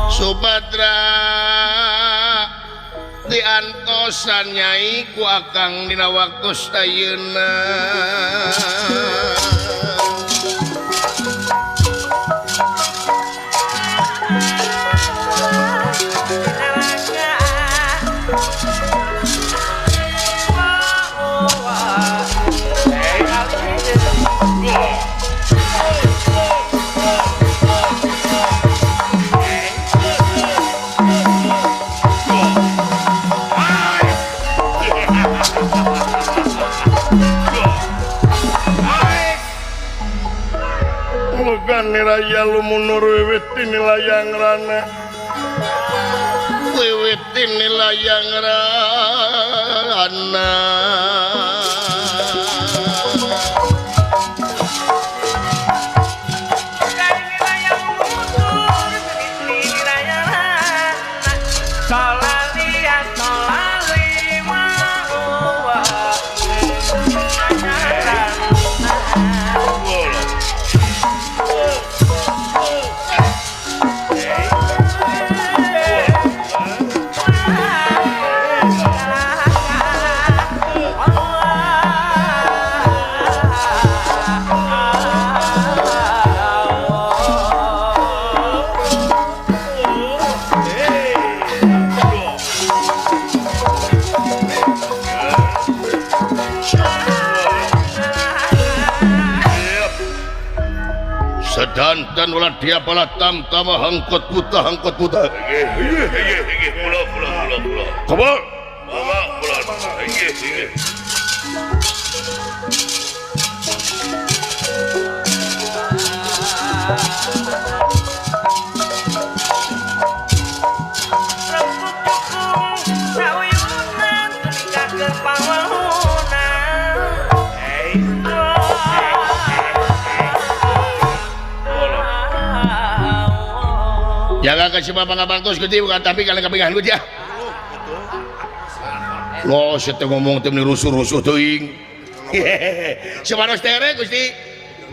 Subadra diantosan Nyai ku akang dina waktu sayeuna Raya lumunur wiwitin layang rana wiwitin layang rana dan ulah dia bala tam hangkot buta pulau kabar jaga kasih bapak ngabantos gede bukan tapi kalau kepegang gue ya lo setelah ngomong tem rusuh teuing separos tere Gusti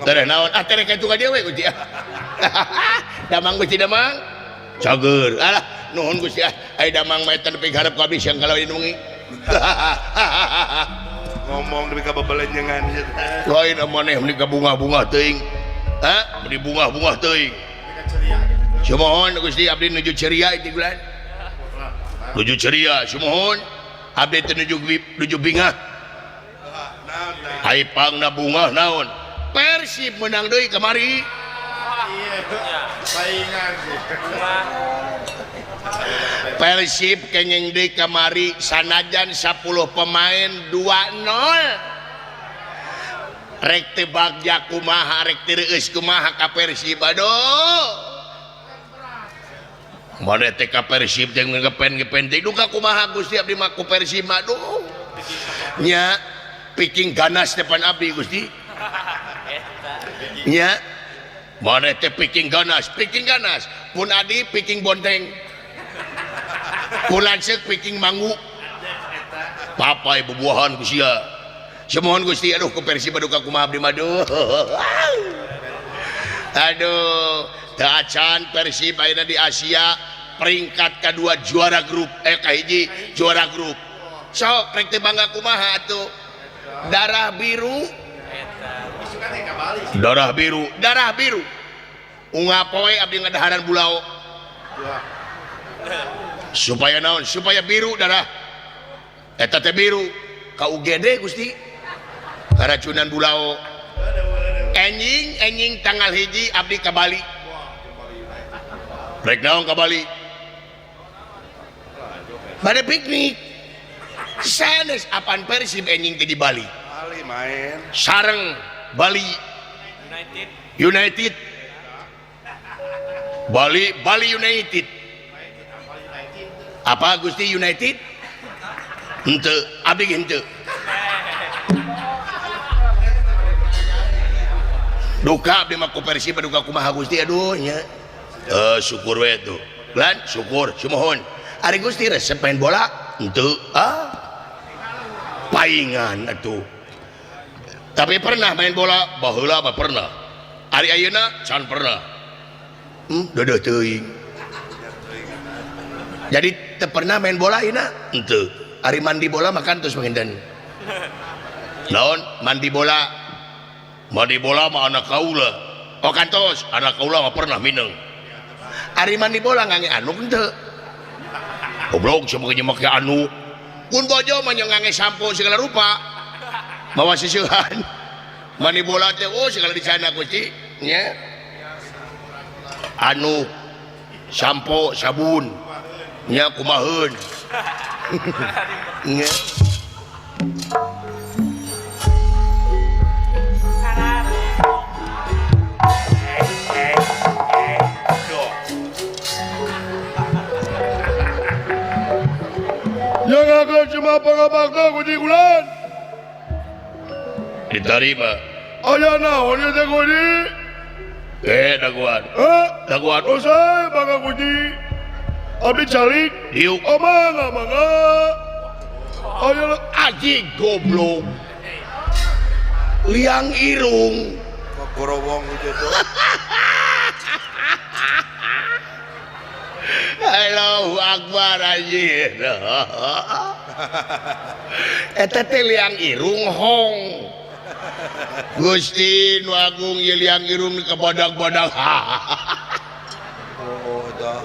tere naon tere kayak tukang dewe Gusti damang Gusti damang cager alah nuhun Gusti ai damang mah eta nepi hareup ka abdi siang kalau indungi ngomong nepi ka bebelenjengan lain amaneh meuli ka bunga-bunga teuing meuli bunga-bunga teuing Sumohon Gusti abdi nuju ceria itu bulan. Nuju ceria sumohon abdi teh nuju bingah. Haipangna bunga naon? Persib menang deui kamari. Saingan Persib kenging deui kamari sanajan 10 pemain 2-0. Rek teu bagja kumaha rek teu reueus kumaha ka Persib aduh. Mana TK Persib yang ngepen duka kumaha Gusti abdi mah ku Persib aduh nya picking ganas depan abdi Gusti nya mana teh picking ganas pun adi picking bonteng pun lanceuk picking manggu papai bubuahan Gusti ya semohon Gusti aduh ku Persib duka kumaha abdi mah aduh Tacan Persib ayeuna di Asia peringkat kedua juara grup kahiji juara grup sok rek teh bangga kumaha atuh darah biru unga poe abdi ngadaharan bulau supaya naon supaya biru darah eta teh biru ka UGD Gusti karacunan bulau enjing tanggal hiji abdi ka Bali rek naon ka Bali bade piknik sanes apan Persib enjing teh di Bali main sareng Bali United Bali United apa Gusti United henteu abdi henteu duka abdi mah ku Persib duka kumaha Gusti aduh nya syukur we tuh lan syukur sumohon ari Gusti resep main bola henteu paingan atuh tapi pernah main bola baheula mah pernah Ari ayeuna can pernah dodoh teuing jadi teu pernah main bola ayeuna henteu ari mandi bola makan terus penginten naon mandi bola mah anak kaula oh kantos anak kaula mah pernah mineng ari mandi bola ngange anu henteu goblok semoga make anu kun bojo mah ngange sampo segala rupa mawa siseuhan mandi bola teh oh segala dicana Gusti nya anu sampo sabun nya kumaheun nya yang akan cuma pangabakna Gusti Kulan diterima aya naon ya teh Gusti daguan usai bangga Gusti abdi calik diuk mangga aya aji goblok liang irung gorowong gitu Allahu Akbar anjir eta teh liang irung hong Gusti nu agung ieu liang irung ke badag-badag oh dah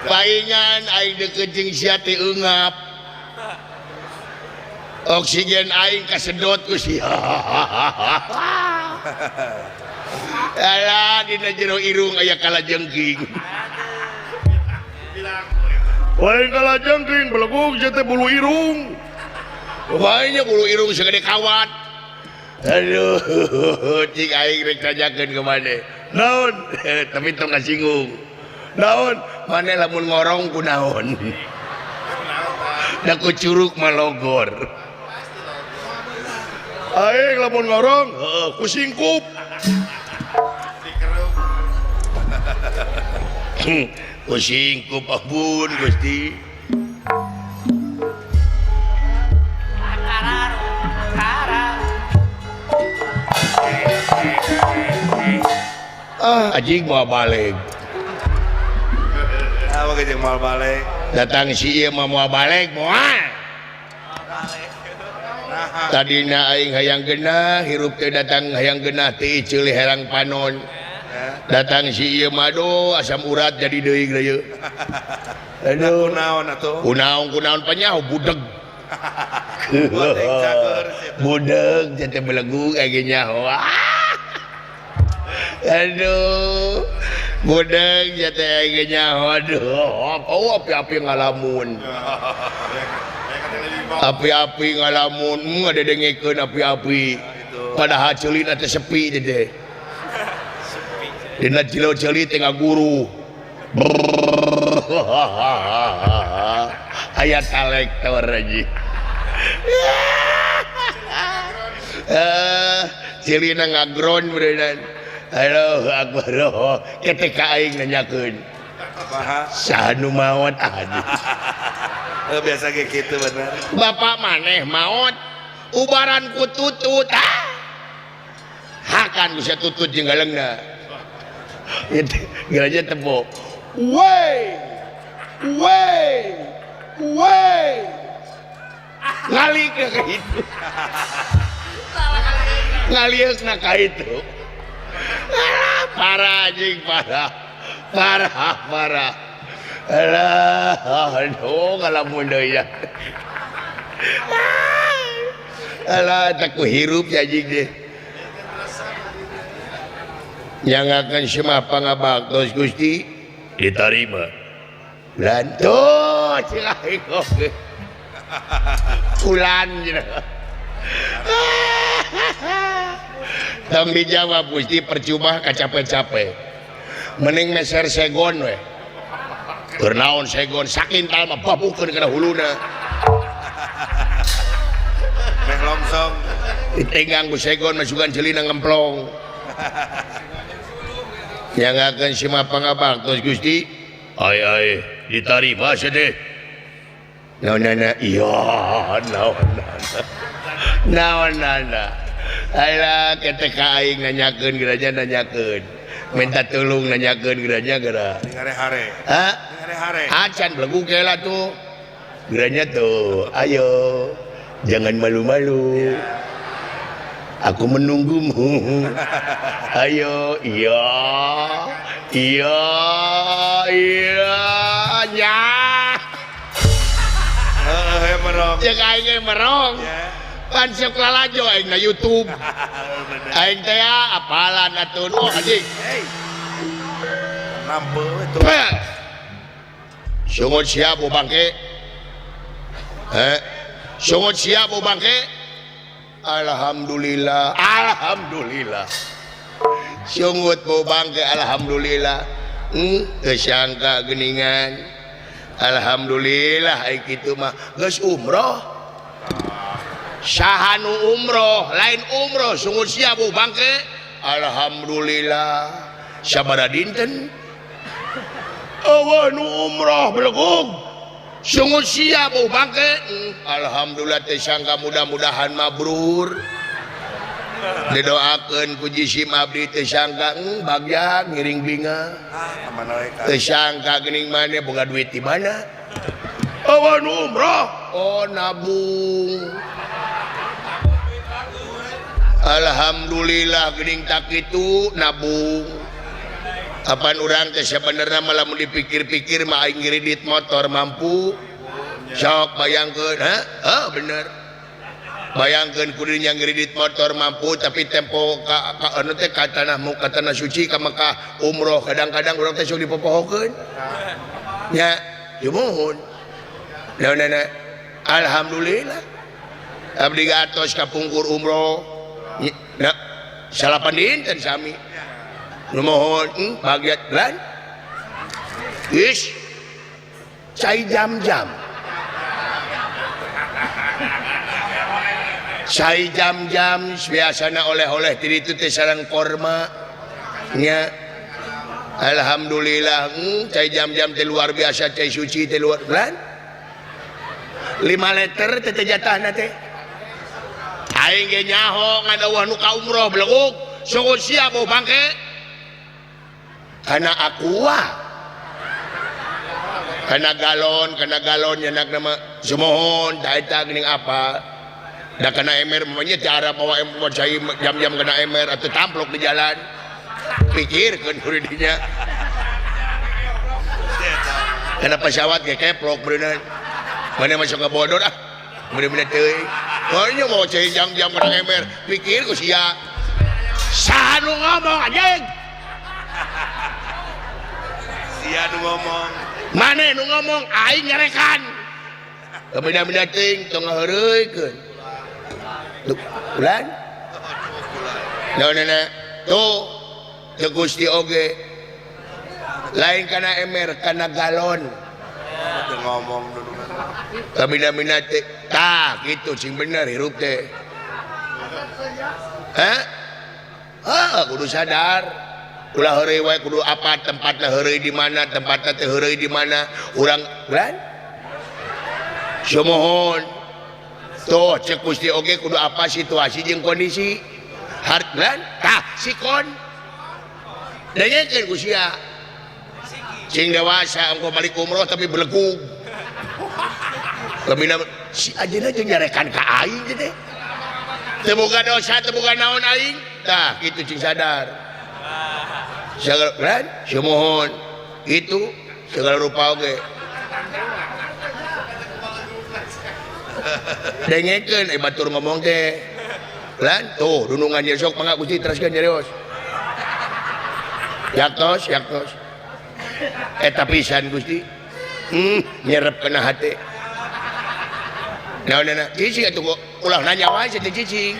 paingan aing deukeut jeung sia teh eungap oksigen aing kasedot ku sia alah dina jero irung aya kalajengking lain kalajengking beleguk teh bulu irung rupanya bulu irung segede kawat aduh cing aing rek tanyakeun ke mane naon tapi tong kasinggung naon mane lamun ngorong ku naon da ku curug malogor aing lamun ngorong ku singkup ku singkup ampun Gusti anjing mau balik apa kejeng mal balik datang si ieu mah mau balik moal tadina aing hayang geunah hirup teh datang hayang geunah teh ceulih herang panon datang si ieu mah do asam urat jadi deui geus aduh kunaon atuh kunaon panyaho budeg budeg jadi belegu kayak nyaho aduh budeg jadi kayak nyaho aduh oh api-api ngalamun api-api ngalamun ada dengekeun api-api padahal ceulin teh sepi teh dina cilo-cili tengah guru ayat kolektor aja cilina ngagron beneran halo akbar ketika aing nanyakeun saha nu maot aja biasa kayak gitu bener bapak maneh maot ubaran ku tutut hakan bisa tutut jeung galengna geraja tepuk wey ngalik ka itu ngaliuk na ka itu parah anjing parah alah aduh ngalamun deui ya alah tak ku hirup anjing deh yang akan semua pangabaktos Gusti diterima lantos ulan tong dijawab Gusti percuma kacapek-capek mending meser segon we keur naon segon sakintal mah babukeun kana huluna meh longsong ditenggang ku segon masukan celina ngemplong yang akan semua pangabaktos Gusti ai diterima sedeh naon iya naon Alah ketek aing nanyakeun geranya nanyakeun. Minta tolong nanyakeun geranya geura. Hare-hare. Hah? Hare-hare. Acan belagu kela tuh. Geranya tuh, ayo. Jangan malu-malu. Aku menunggumu. Ayo, iya. Iya, iya, ya. Merong. Cek aing merong. Pan siap lalajo aing na YouTube. Aing teh apalan atuh nu anjing. Hey. Nampu itu. Sungut siap bu bangke. Sungut siap bu bangke. Alhamdulillah, alhamdulillah. Sungut bu bangke alhamdulillah. Kesangka geningan. Alhamdulillah aing kitu mah geus umroh. Sahanu umroh lain umroh sungut sia bu bangke alhamdulillah sabaraha dinten nu umroh belegug sungut sia bu bangke alhamdulillah teh sangka mudah-mudahan mabrur didoakeun ku jisim abdi teh sangka bagja ngiring binga teh sangka geuning maneh boga duit di mana nu umroh nabung. Alhamdulillah geuning tak kitu nabung. Apaan urang teh sabenerna malah mun dipikir-pikir mah aing kredit motor mampu. Sok bayangkeun, bener. Bayangkeun kudu nya kredit motor mampu tapi tempo ka anu teh ka tanah suci ka Mekah umroh kadang-kadang urang teh sok dipopohokeun. Nya, ya mohon. Naonana alhamdulillah. Abdi gatos kapungkur umroh. Nah, salapan dinten sami. Numohon bahagia lan. Ish. Cai jam-jam. Cai jam-jam biasana oleh-oleh ti ditu teh sareng korma. Nya. Alhamdulillah cai jam-jam teh luar biasa cai suci teh luar lan. 5 liter teh jatahna teh. Aing ge nyaho ngadawah nu ka umroh belegug sungut sia bau bangke kana aqua kana galon nyenak nama sumohon da eta geuning apa da kana emer mamanya cara bawa cai jam-jam kana emer atau tamplok di jalan pikirkeun kudu dinya kana pesawat ge keplok beuneuh mana masuk ke bodor bener-bener teuing pokoknya mau cai jam-jam kena emer pikir ku sia sanu ngomong anjing Sia nu ngomong mana nu ngomong aing nyarekan beda-beda ting tong ngaheureukeun ulan naonana tuh teu Gusti oge lain kana emer kana galon ngomong dulu kabina-bina teh tah gitu sing bener hirup teh kudu sadar ulah heureuy wae kudu apa tempatna heureuy di mana tempatna teh heureuy di mana urang lan sumohon tuh cek Gusti oge kudu apa situasi jeung kondisi hartlan tah sikon dengekeun ku sia sing dewasa engko balik umroh tapi belegug kabina si ajeuna jeung nyarekan ka aing teh teu boga dosa teu boga naon aing tah kitu cing sadar segala sumohon itu segala rupa oge dengekeun batur ngomong teh lan tuh dunungan ieu sok mangga Gusti teraskeun jarios yaktos eta pisan Gusti nyerep kana hate naonana cicing atuh ulah nanya wae teh cicing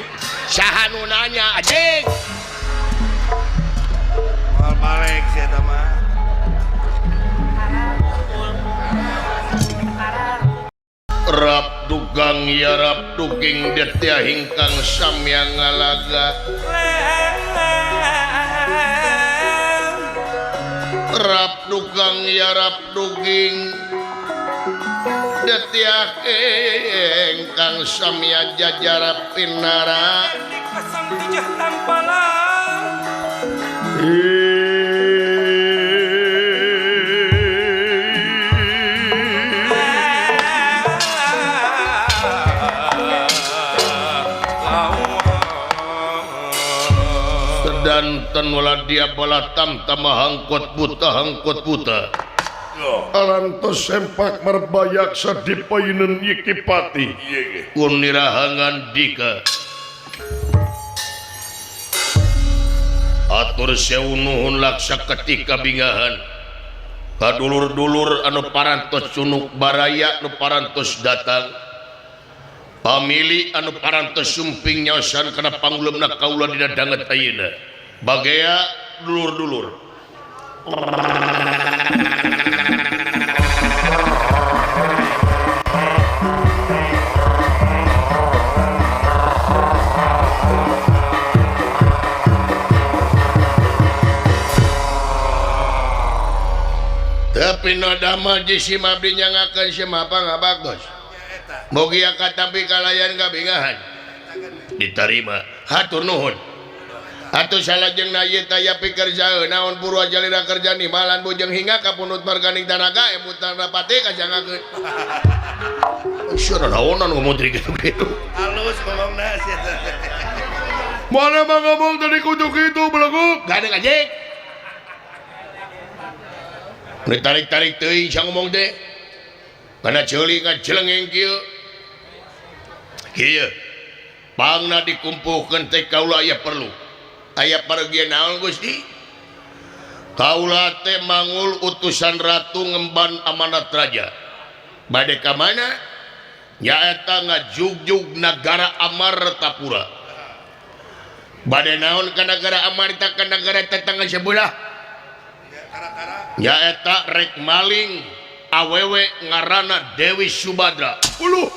saha nu nanya anjing mal balik si eta mah rap dugang ya rap duging detya hingkang samyang ngalaga rap dugang ya rap duging detya hingkang samya jajara pinara tujuh tampalan sedanten wala dia bala tamtama hangkot buta alantos sempak merbayak sadipayunan Yikipati kunirahangan dika atur sewu nuhun laksa ketika bingahan kadulur-dulur anu parantos cunuk baraya anu parantos datang pamili anu parantos sumping nyaosan kana panggulumna kaula dina danget ayeuna bagaya dulur-dulur tapi nadama jisi mabdi nyangakan si mapa nggak bagus mogi akad tapi kalayan kabingahan diterima hatur nuhun atuh salajeng na ieu taya pikerjaeun naon purwa jalira kerja nimalan bujeng hingga kapunut marganing tanaga emutan rapati kajangakeun seueur naonan ngomong kitu-kitu halus ngomongna sia mana mah ngomong tadi kudu kitu beleguk gadeng anjing ditarik-tarik teuing sang ngomong teh kana ceuli ka jelengeng kieu kieu pangna dikumpulkeun teh kaula aya perlu aya paregian naon Gusti kaula teh mangul utusan ratu ngemban amanat raja bade ka mana nyaeta ngajugjug negara Amartapura bade naon ka negara Amarta ka negara tetangga sebelah nyaeta rek maling awewe ngarana Dewi Subadra uluh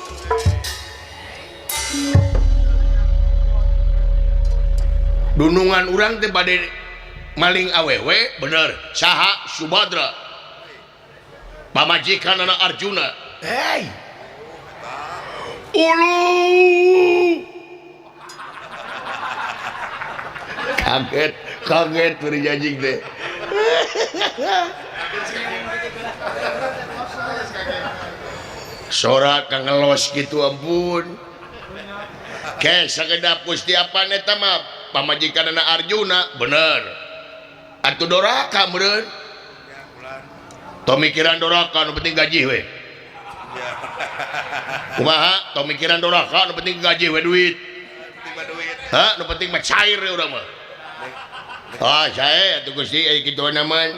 dunungan urang teh bade maling awewe bener saha Subadra pamajikan anak Arjuna hei kaget berjanjing teh sorak kang ngelos gitu ampun ke sagedap Gusti apa neta mah pamajikan anak Arjuna bener atuh doraka meureun to mikiran doraka nu penting gaji we kumaha to mikiran doraka nu penting gaji we duit ha nu penting mah cair we urang mah saya atuh Gusti aya kitu naman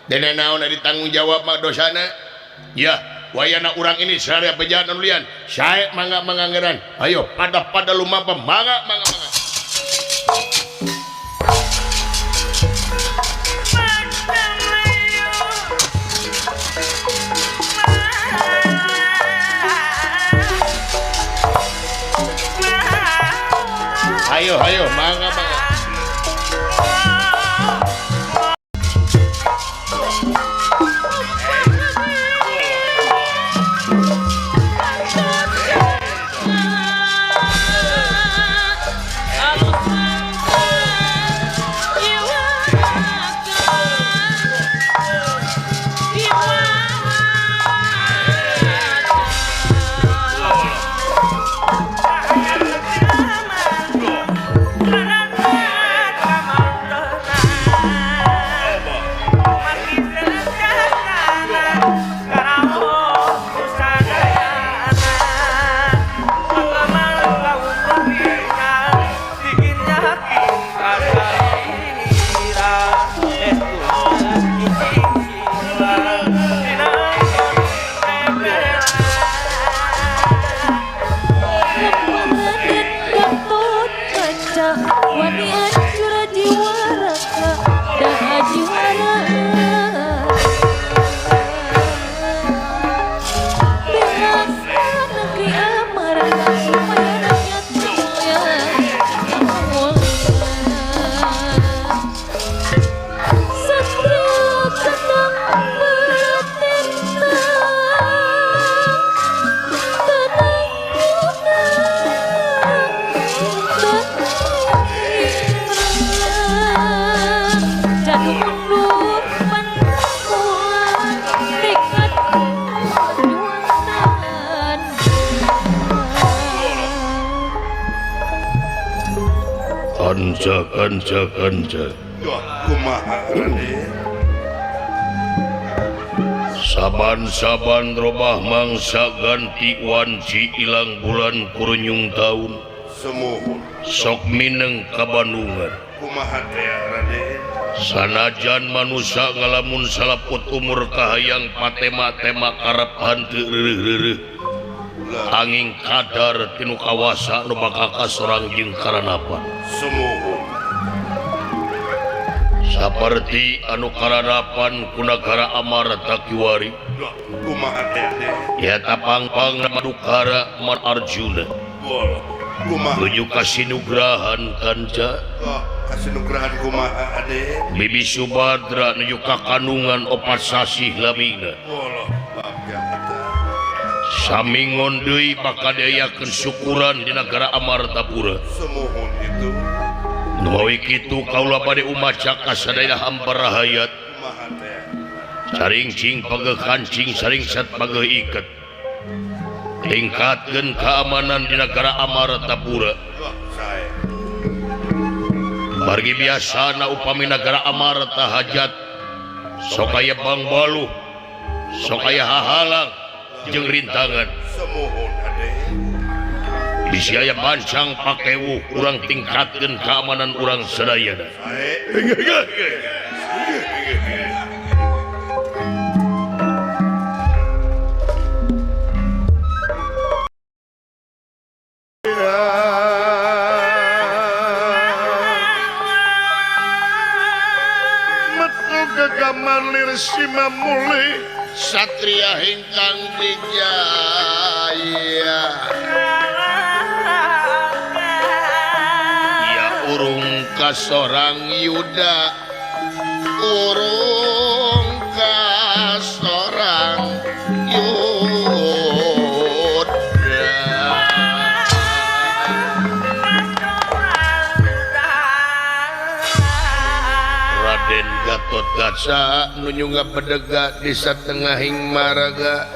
dene naon ditanggung jawab mah dosana ya wayana urang ini sarea pejahat anu lian sae mangga mangangeuran ayo pada lumampah mangga ayo mangga kanca kumaha Raden saban-saban robah mangsa ganti wanci ilang bulan kurnyung tahun semuhun sok mineng ka Bandungan kumaha teh Raden sanajan manusia ngalamun salaput umur kahayang patema-tema karep hanteu reureuh angin kadar tinu kawasa nu bakal kasorang jeung karanapan semuhun saperti anu karanapan ku nagara Amarta kiwari kumaha teh ya tapang-pang Madukara Man Arjuna kumaha nuju kasinugrahan kanca kasinugrahan kumaha Raden Bibi Subadra nuju ka kandungan opat sasih lamina bagja eta samingon deui bakadeyakeun syukuran di negara Amartapura semuhun itu numawi kitu kaula bade umaca ka sadaya hamba rahayat kumaha teh saring cing pageuh kancing saring sat pageuh iket tingkatkeun keamanan di negara Amartapura sae margi biasana upami negara Amarta hajat sok aya bangbaluh sok aya hahalang jeung rintangan semuhun Raden bisi aya bancang pakewuh urang tingkatkeun keamanan urang sadayana sae metu gagaman Sima Muli satria hingkang dijaya ya urung ka sorang yuda urung ka sorang yuda Raden Gatot Kaca nu nyungga bedega di satengahing maraga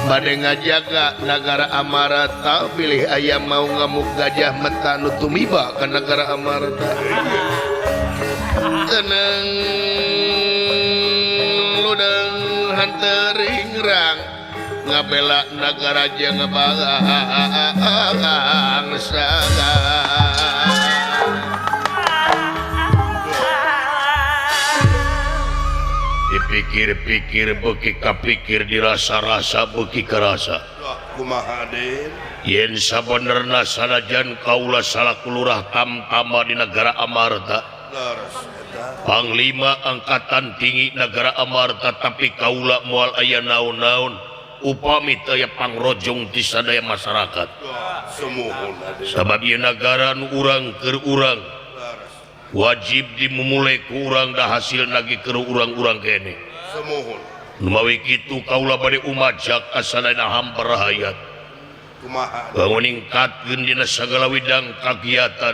bade ngajaga negara Amarta pilih ayam mau ngamuk gajah meta nu tumiba ka negara Amarta tenang ludeng hanteuring rang ngabela negara jeung bangsa dipikir-pikir beuki kapikir dirasa-rasa beuki kerasa kumaha Raden yen sabenerna sanajan kaula salaku lurah tamtama di negara Amarta laras eta panglima angkatan tinggi negara Amarta tapi kaula moal aya naon-naon upami teu aya pangrojong ti sadaya masyarakat semuhun Raden sabab ieu nagara nu urang keur urang laras wajib dimulai ku urang da hasil nagi keur urang-urang kene semuhun numawi kitu kaula bade umaja ka sadayana hamba rahayat kumaha banguningkatkeun dina sagala widang kagiatan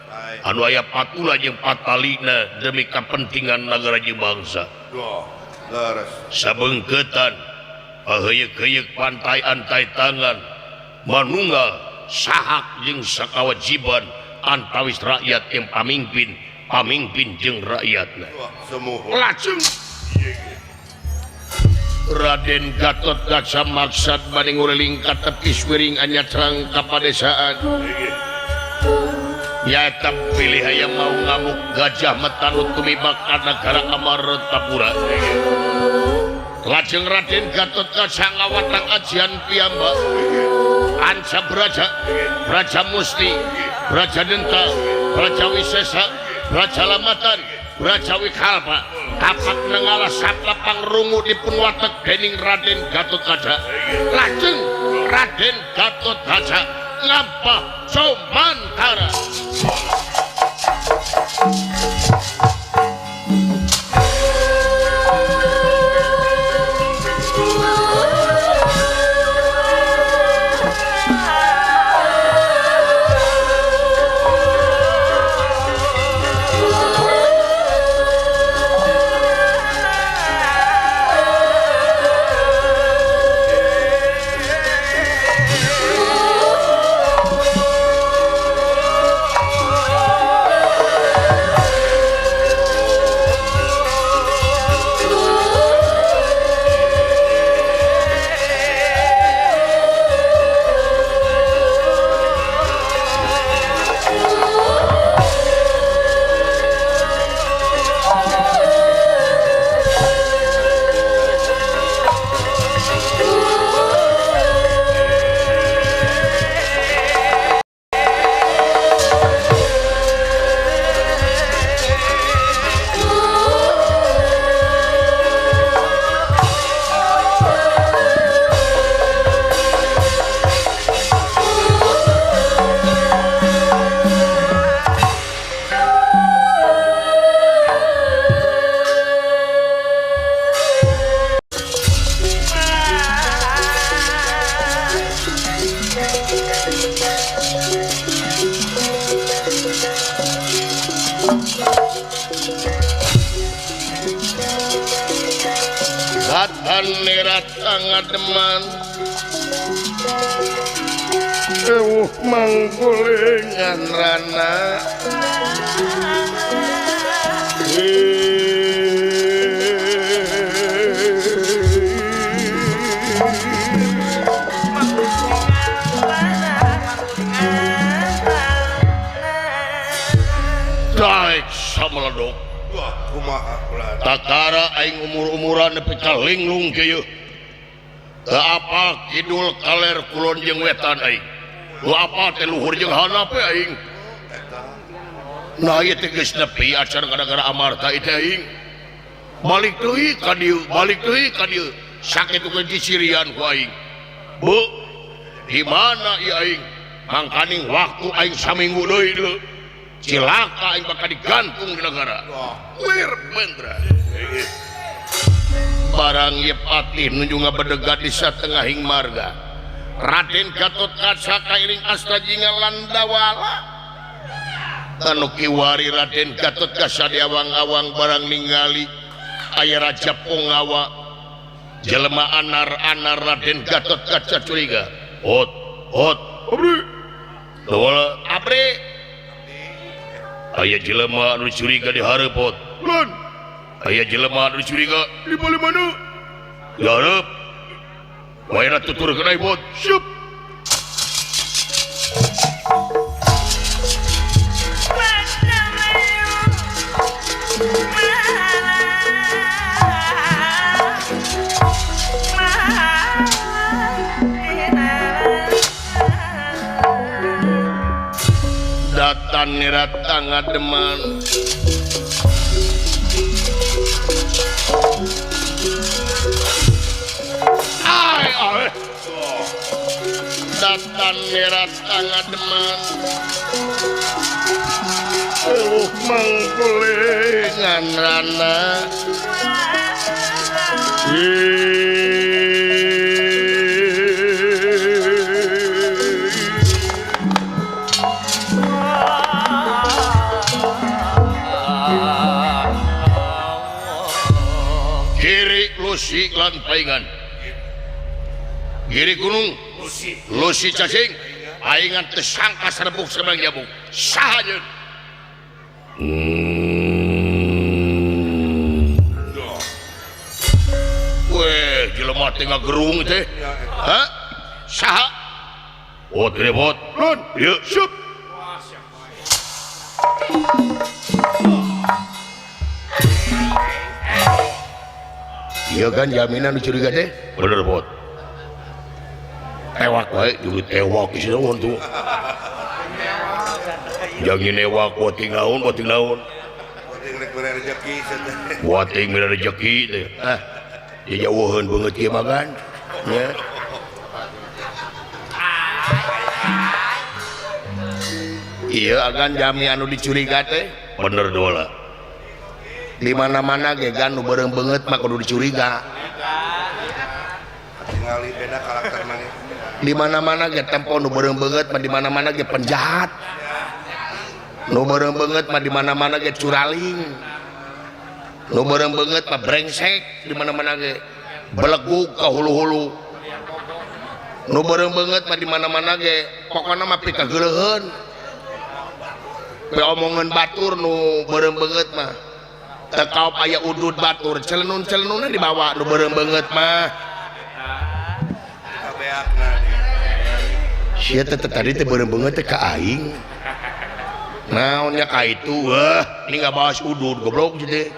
sae anu aya patula jeung patalina demi kapentingan nagara jeung bangsa laras sabeungkeutan paheuyeuh-heuyeuh pantai antai tangan manunggal sahak jeung sakawajiban antawis rakyat yang pamimpin jeung rakyatna semuhun lajeng Raden Gatot Kaca maksad bade ngureling ka tepi swiring anyatrang ka padesaan nyata pilih aya mau ngamuk gajah meta nu tumiba ka negara Amartapura lajeng Raden Gatot Kaca ngawatang ajian piyambak anca Braja Musti Braja Denta Braja Wisesa Braja Lamatan Braja Wikalpa kapak nengalah satlapang rungu dipun watek dening Raden Gatot Kaca lajeng Raden Gatot Kaca ngampah Somantara Ratan nerat ngademan mangkuling ngan rana daik sameledok Wah, kumaha ulah. takara aing umur-umuran nepi ka linglung kieu teu apal kidul kaler kulon jeung wetan aing teu apal teh luhur jeung handap aing nah ieu teh geus nepi acan gara-gara amarta ieu aing balik deui ka dieu sakitu ge disirian ku aing bu di mana ieu aing mangkaning waktu aing saminggu deui deu cilaka aing bakal digantung di negara lir bendra barang ieu patih nuju ngabedegat di satengahing marga Raden Gatotkaca kairing astaji ngalandawala anu kiwari Raden Gatotkaca di awang-awang barang ningali aya Raja Pongawa jelema anar-anar Raden Gatotkaca curiga hot abdi dawala abri aya jelema anu curiga di hareup lan aya jelema anu curiga di bali mana di hareup wae tuturkeun ai bot siap datan nirat ngademan ai datan nirat ngademan mangkuling ngan rana Lusi lan paingan giri gunung Lusi cacing aingan tersangka serbuk sebang jabuk sahaja weh jelema teh ngagerung teh hah saha oh teh bot lan yuk siap iya kan jaminan curiga teh bener bot tewak wae juga tewak isi naon tuh jangan newak boting naon Penting rek bener rezeki cenah. boting mina rezeki teh jauheun beungeut kieu mah kan nya iya agan jami anu dicuriga teh bener dola di mana-mana ge gan nu beureung beungeut mah kudu dicuriga Tingali beda karakter maneh. di mana-mana ge tempo nu beureung beungeut mah di mana-mana ge penjahat nu beureung beungeut mah di mana-mana ge curaling nu beureung beungeut mah brengsek di mana-mana ge belegug ka hulu-hulu nu beureung beungeut mah di mana-mana ge pokona mah pikageuleuheun pe omongan batur nu beureung beungeut mah tekau aya udud batur celenun-celenunna dibawa nu beureung beungeut mah Kabeakna. sia teh tadi teh beureung beungeut teh ka aing naonnya ka itu ini ngabahas udud goblok jadi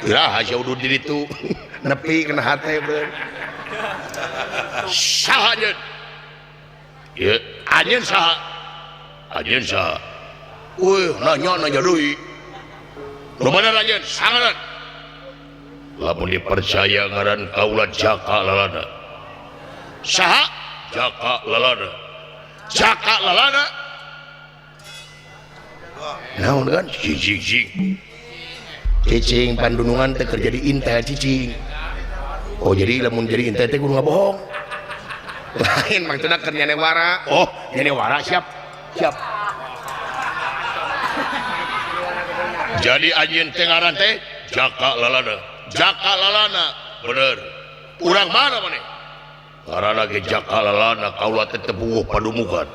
iraha sia udud di ditu nepi kena hate bener saha anjeun ye anjeun saha weuh nanya deui nu bener anjeun sangaran lamun dipercaya ngaran kaula Jaka Lalana saha Jaka Lalana naon kan cicing pandunungan teh kerja di intel cicing oh jadi lamun jadi intel teh kudu ngabohong lain maksudna keur nyanewara oh nyanewara siap Jadi anjeun teh ngaran teh Jaka Lalana. Jaka Lalana bener. Urang mana maneh? Karena ge Jaka Lalana kaula teh tebuh padumukan.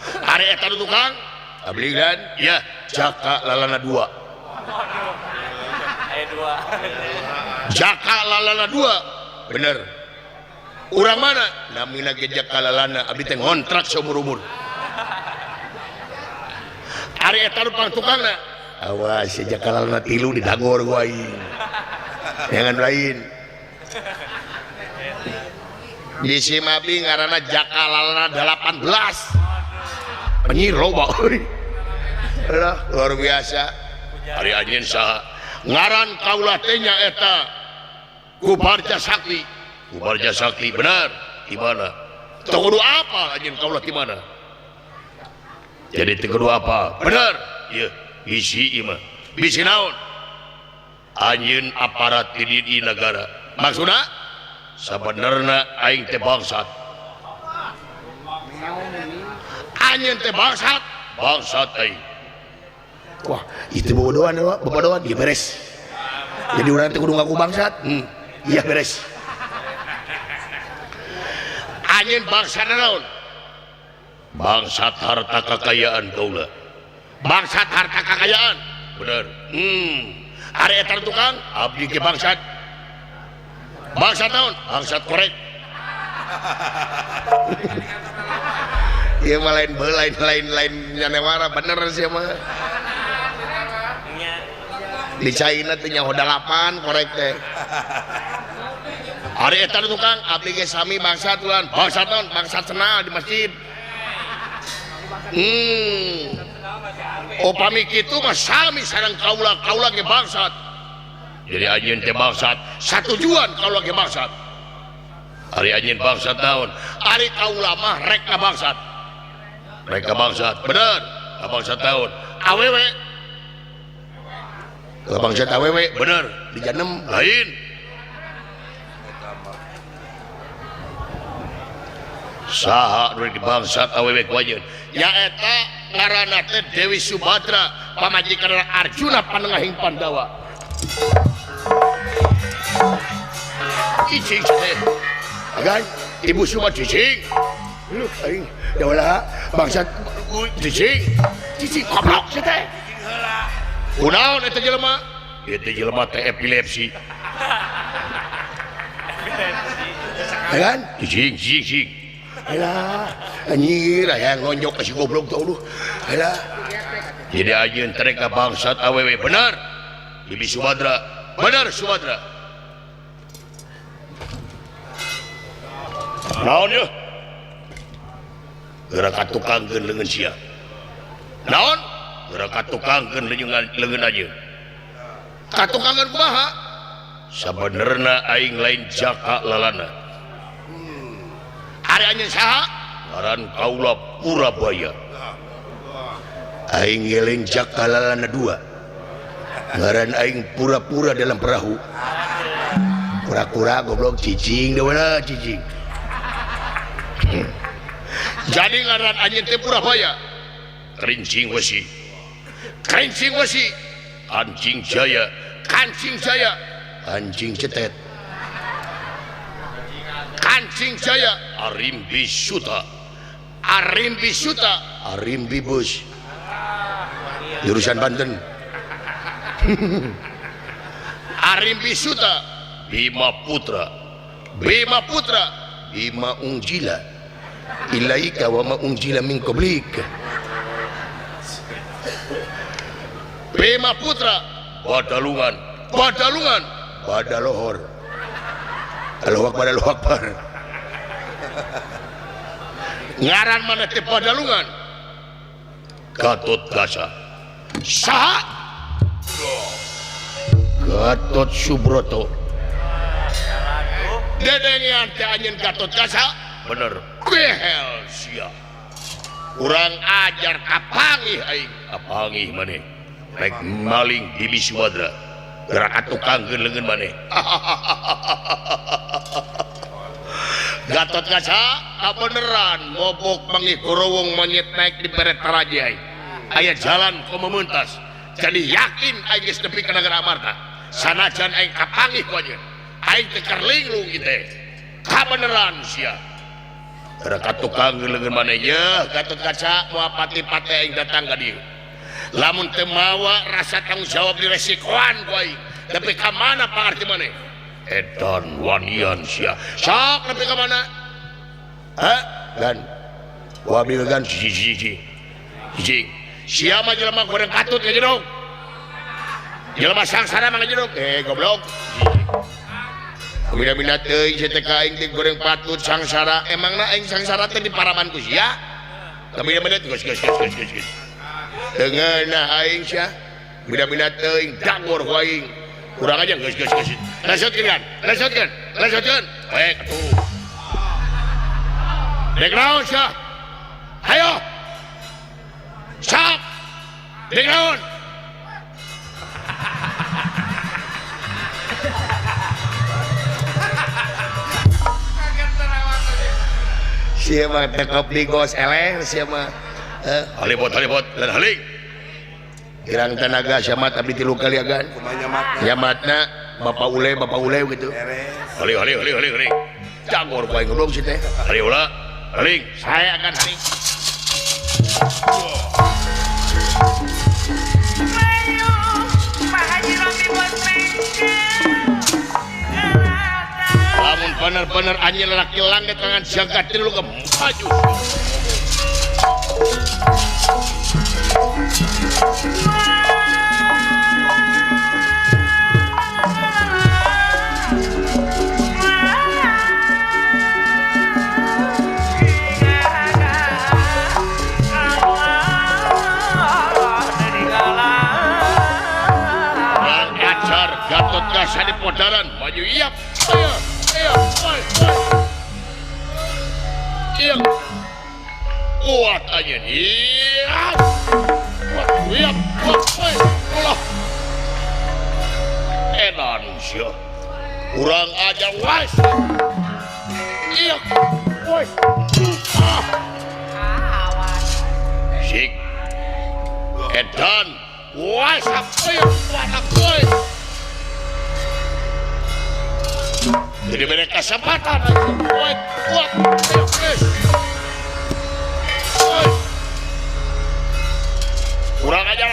Ari eta nu tukang abdi dan ya Jaka Lalana 2. Aya 2. Jaka Lalana 2 bener. Urang mana? Namina ge Jaka Lalana abdi teh ngontrak seumur-umur. Ari eta nu pangtukangna awas si Jaka Lalana 3 didagor ku aing. Jangan lain. Di Simabi ngaranna Jaka Lalana 18. Penyi loba euy. Lah luar biasa. Ari anjeun saha? Ngaran kaula teh nyaeta Kubarja Sakti. Kubarja Sakti benar. Di mana? Teu kudu apa anjeun kaula di mana? Jadi teu kudu apa? Benar. Ieu bisi ieu mah. Bisi naon? Anjeun aparat di negara. Maksudna sabenerna aing teh bangsat. Anjeun teh bangsat aing. Wah, itu bodohan ya, bodohan ya beres. Jadi urang teh kudu ngaku bangsat. Iya beres. Anjeun bangsat naon? Bangsat harta kekayaan kaula. Bangsat harta kekayaan. Bener. Ari eta tukang abdi ge bangsat. Bangsat naon? Bangsat korek. Ieu mah lain nyanewara bener sih mah. Di China teh nyaho 8 korek teh. Ari eta tukang abdi ge sami bangsat ulan. Bangsat naon? Bangsat cenah di masjid. Upami kitu mah sami sareng kaula ge bangsat. Jadi anjeun teh bangsat, satujuan kaula ge bangsat. Ari anjeun bangsat naon? Ari kaula mah rek ka bangsat. Rek ka bangsat, bener. Ka bangsat naon? Awewe. Ka bangsat awewe, bener. Di janem lain. Saha nu di bangsat awewe ku anjeun? Nyaeta ngaranna teh Dewi Subadra, pamajikan Arjuna panengahing Pandawa. Cicing teh. Agan, Ibu Suma cicing. Lu aing da ulah bangsat cicing. Cicing goblok teh. Kunaon eta jelema? Eta jelema teh epilepsi. Agan, cicing. Alah, anjir aya ngonjok ka si goblok teh uluh. Alah. Jadi ajeun teh ka bangsat awewe bener. Bibi Subadra, bener Subadra. Naon ya? Geura katukangkeun leungeun sia. Naon? Geura katukangkeun leungeun ajeun. Katukangkeun kumaha? Sabenerna aing lain Jaka Lalana. Ari anjeun saha? Ngaran kaula Purabaya. Aing ngeling Jaka Lalana 2. Ngaran aing pura-pura dalam perahu. Pura-pura goblok cicing dewe lah cicing. Jadi ngaran anjeun teh Purabaya. Kerincing Wesi. Kerincing Wesi. Kancing Jaya. Kancing Jaya. Kancing Cetet. Kancing Jaya. Arimbi Suta. Arimbi Suta. Arimbi Bus. Jurusan Banten. Arimbi Suta. Bima Putra. Bima Putra. Bima Ungjila. Ilaika wa ma ungjila min qablik. Bima Putra. Badalungan. Badalungan. Badalohor. Allahu Akbar, Allahu Akbar. Ngaran mana teh Badalungan? Gatot Kaca. Saha? Gatot Subroto. Dedengian teh anjeun Gatot Kaca? Bener. Behel sia. Urang ajar kapangih aing. Kapangih maneh. Rek maling Bibi Subadra. Gerak katukangkeun leungeun maneh. Gatot Kaca beneran mobok mangih kurowong monyet naik di beret taraji aing. aya jalan kau memuntas jadi yakin aing geus nepi ka Nagara Amarta sanajan aing kapanggih ku anjeun aing teh keur linglung kitu kabeneran sia ada tukang geuleugeun maneh yeuh Gatot Kaca moal pati-pati aing datang ka dieu lamun teu mawa rasa tanggung jawab diresikoan ku aing tapi ka mana pangarti maneh edan wanian sia sok nepi ka mana gan wabil gan jiji sia mah jelema goreng katut ka jedog jelema sangsara mah jedog goblok bina-bina teuing sia teh ka aing teh goreng patut sangsara emangna aing sangsara teh di paraman ku sia bina-bina geus deungeunna aing sia bina-bina teuing dagor ku aing kurang aja geus lesotkeun atuh dek naon sia hayo Sok, dek naon? Siapa tekop di gos eleh siapa? Halipot dan haling. Kirang tenaga siapa tapi tilu kali agan. Nyamatna bapak ule gitu. Haling. Cangor bae ngomong sih teh. Haling. Saya akan haling. Lamun bener-bener anjing laki langit tangan jagat dulu ke maju Gatot Kaca di podaran maju iya kuat aja iya Allah edan sia kurang aja wes iya sik edan wes apa jadi mereka kesempatan kuat kurang ajar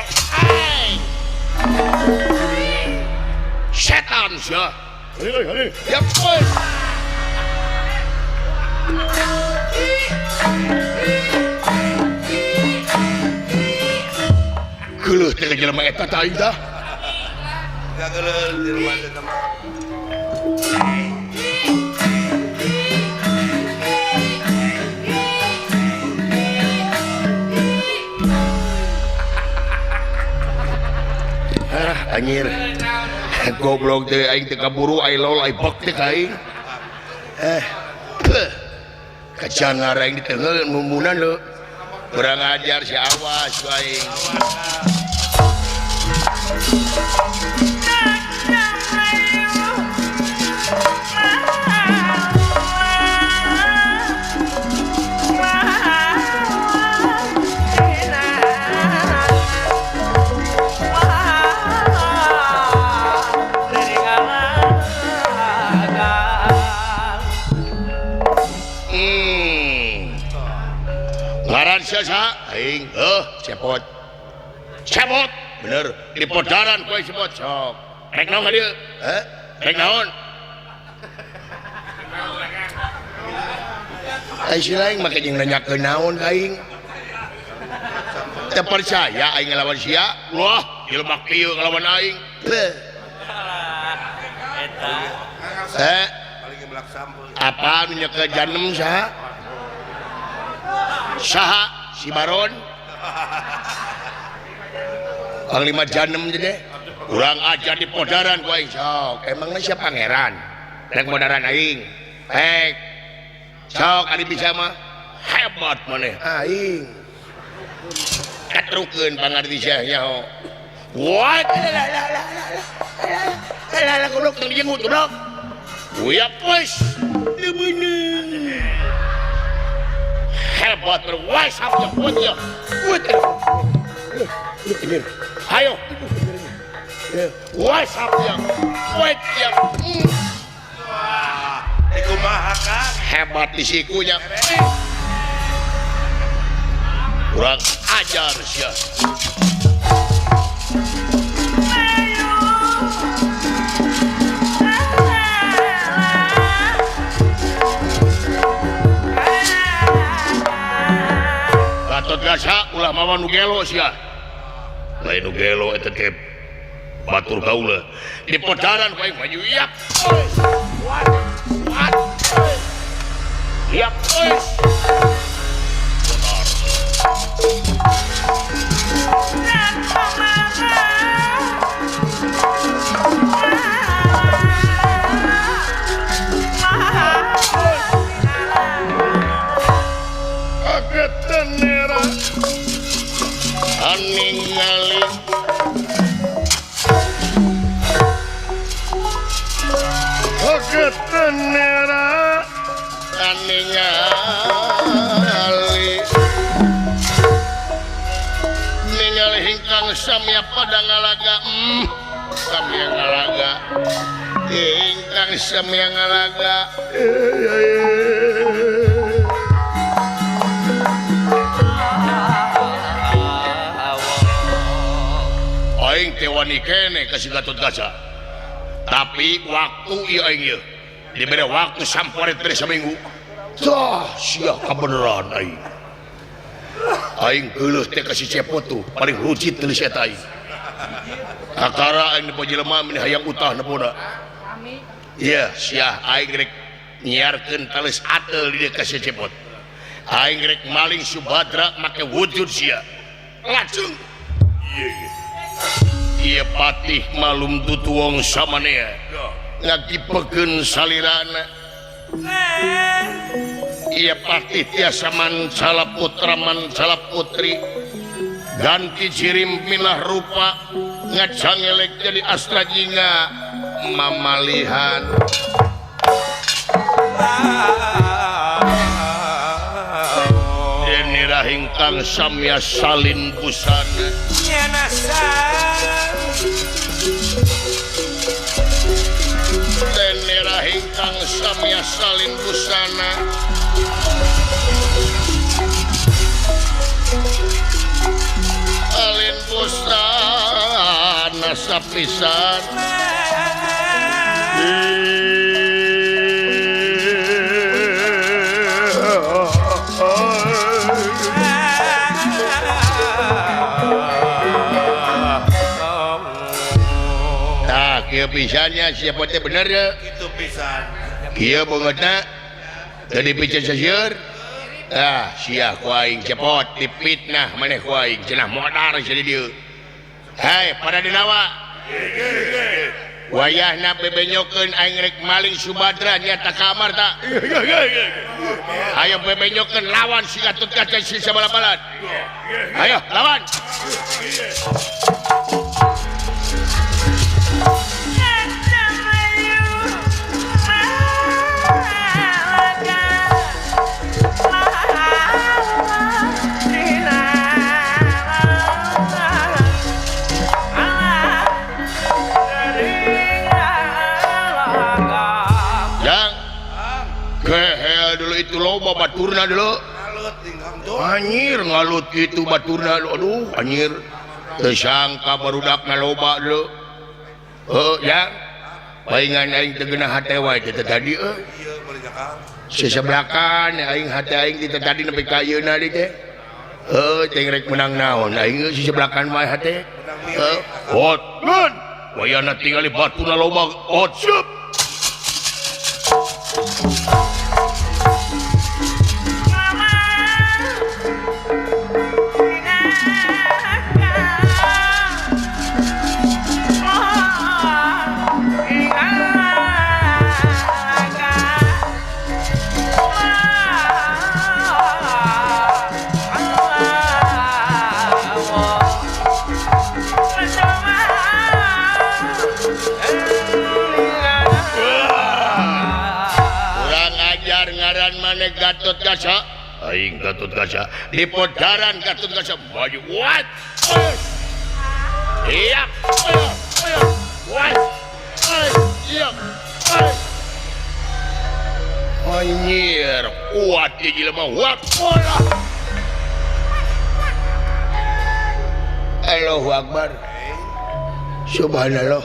setan sia ya wes geuleuh teh jelema eta tah aing tah gageuleuh di rumah teh mah anjir goblok teh aing teh kaburu ai lol ai bek teh ka aing kacangar aing di tengah mumunan lo kurang ajar si awas aing ngaran sia aing cepot bener di podaran kowe cepot sok rek naon ka dieu rek naon aing si lain make jeung nanyakeun naon ka aing teu percaya aing ngelawan sia wah jelema kieu ngelawan aing paling belak sampul apa nu nyekel janem saha si Baron Panglima Janem jadi kurang aja di podaran ku aing sok emangnya siapa pangeran rek podaran aing sok ari bisa mah hebat maneh aing katrukeun pangarti sia nya what lah goblok teu dijenggut goblok uyap wes teu bener hebat berwais apa buat ya Ayo. What's up ya? Wait ya. Kumaha Kang? Hebat di sikunya. Kurang ajar sih. Gatot Kaca ulah mama nu gelo sia. Lain nu gelo eta teh batur kaula. Di podaran ku aing maju yap. What? Yap. Aningali Ketenera ningali hingkang samya pada ngalaga samya ngalaga hingkang samya ngalaga aing teh wani kene ka si Gatot Kaca tapi waktu ieu aing ieu dibere waktu sampore teh saminggu tah sia kabeneran aing geuleuh teh ka si Cepot tuh paling rujit teh si eta aing kakara aing di jelema meni hayang utah nepona iya sia aing rek nyiarkeun tales atel di dieu ka si Cepot aing rek maling Subadra make wujud sia langsung iya patih malum tutuwong samanea ngagipekeun salirana iya patih tiasa mancala putra mancala putri ganti cirim milah rupa ngacangelek jadi astra jinga mamalihan deni rahingkang samya salin busana deni rahingkang samya salin busana salin busana sapisan kieu pisannya siapa teh bener ya Itu pisan. kieu bangetna tadi pican sasieun sia ku aing Cepot dipitnah maneh ku aing cenah modar jadi dieu hai pada dinawa wayahna bebenyokeun aing rek maling Subadra nyata kamar tak ayo bebenyokeun lawan si Gatot Kaca si sabala-balan ayo lawan dulu itu loba baturna dulu Ngalut tinggal tuh. anjir ngalut gitu baturna dulu aduh anjir teu sangka barudakna loba dulu ya paingan aing teu geunah hate wae teh tadi Iya beli Kang. sesebelakan aing hate aing teh tadi nepi ka ayeuna deui teh teh rek menang naon aing sesebelakan wae hate hot ngan wayana tingali baturna loba hot siap Gatot Kaca aing Gatot Kaca di podaran Gatot Kaca maju what Iya. Wah. Iya. Anjir, kuat dia gila mah. Wah. Allahu Akbar. Subhanallah.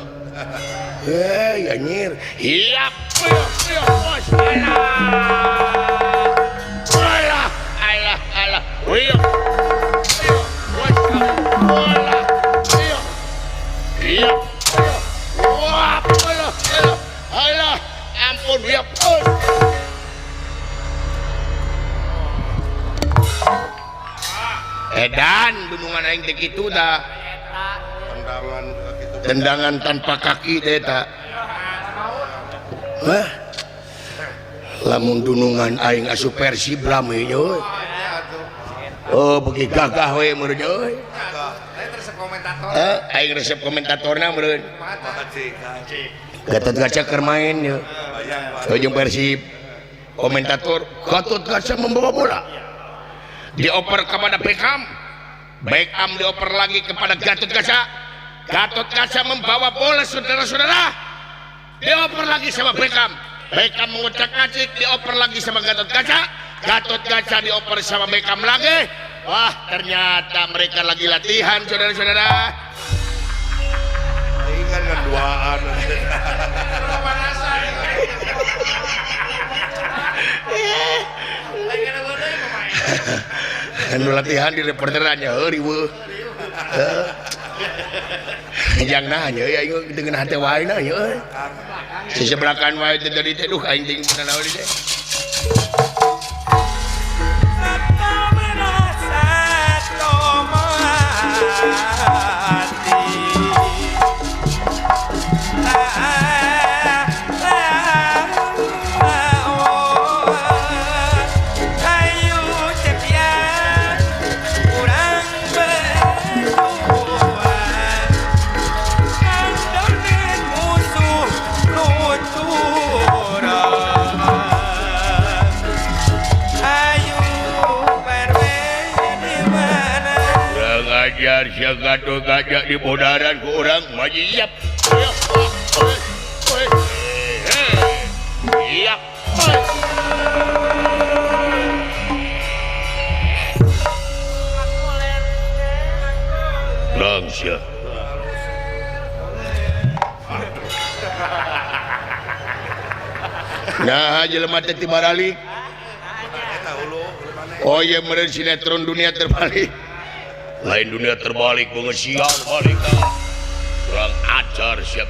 Anjir. Iya. Alah. Iya. Wah, alah, ampun, ya. Edan, dunungan aing teh kitu dah. Tendangan gitu. Tendangan tanpa kaki teh ta. Hah? Lamun dunungan aing asup Persib rame euy. Oh, beki gagah we meureun euy. Aing resep komentatorna meureun. Gatot Kaca keur main ya. Jeung Persib. Komentator Gatot Kaca membawa bola. Dioper kepada Beckham. Beckham dioper lagi kepada Gatot Kaca. Gatot Kaca membawa bola, saudara-saudara. Dioper lagi sama Beckham. Beckham mengucak-acik, dioper lagi sama Gatot Kaca. Gatot Kaca dioper sama Beckham lagi. Wah, ternyata mereka lagi latihan, saudara-saudara. Ini kan ngeduaan. Anu latihan di reporterannya riweuh. Jang nanya ya aing dengan hati wae na ya. Sesebelakan wae teh tadi teh duh aing ting naon di teh. Sia Gatot Kaca di bodaran ku urang majiap. Iya. Langsung. Nah, jelema teh tibaralik. Oh iya, meureun sinetron dunia terbalik. Lain dunia terbalik, pengesian balik kurang ajar siap.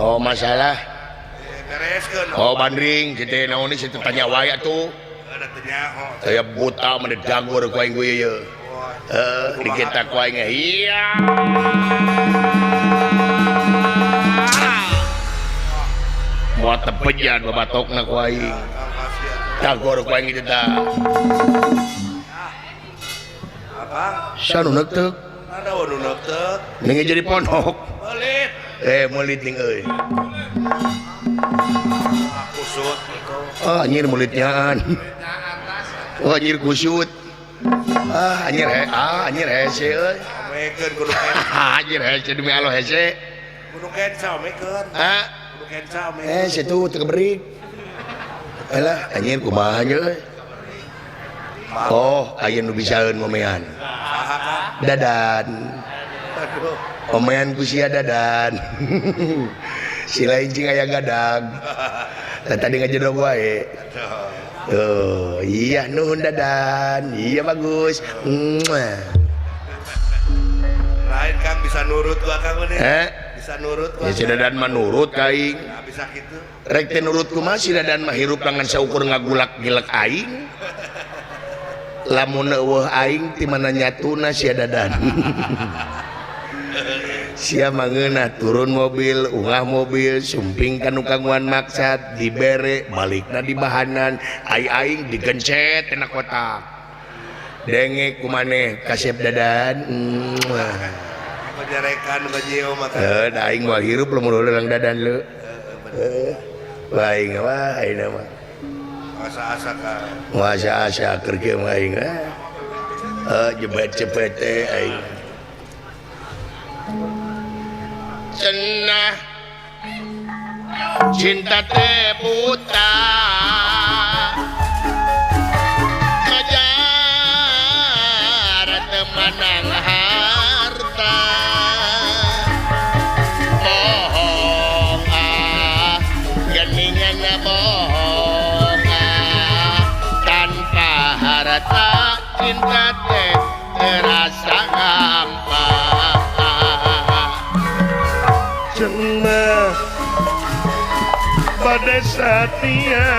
Oh masalah. Oh bandring, kita naon ni kita tanya wae atuh. Saya buta mendedagur ku aing gue ye. Dikita ku aing iya. Moal tepejan babatokna ku aing. Dagor ku aing itu tah. Apa? Sanu neuteuk. Ada nu neuteuk. Ninge jadi ponok. Melit. Melit ning euy. Kusut. Oh, anjir mulitnyaan. Oh, anjir kusut. Anjir hese euy. Mekeun kudu ken. Anjir hese demi Allah hese. Kudu kenca mekeun. Kudu kenca me. Hese tuh teu kebrik. Alah, anjir kumaha nya euy. Oh, aya nu bisaeun momean. Dadan. Aduh. Omean ku sia dadan. Si lain cing aya gadag. Tadi ngajedog wae. Oh, iya nuhun dadan. Iya bagus. Lain Kang bisa nurut gua Kang ini. Bisa nurut gua. Ya si dadan mah nurut kaing. Nah, bisa gitu. Rek teh nurut kumaha si dadan mah hirup tangan saukur ngagulak-gilek aing. Lamun eueuh aing ti mana nyatuna si dadan. sia mangeunah turun mobil ungah mobil sumping ka nu kaguan maksad dibere balikna di bahanan aing digencet tina kotak denge kumaneh kasep dadan Penjarekan bajio maka. da aing moal hirup lamun urang dadan leu aing mah ayeuna mah Asa-asa ka. asa-asa keur kieu mah aing jebet-jebet teh aing cenah cinta teh buta ngajar temanang harta bohong geningan bohong tanpa harta cinta teh terasa hampa cenah pada saatnya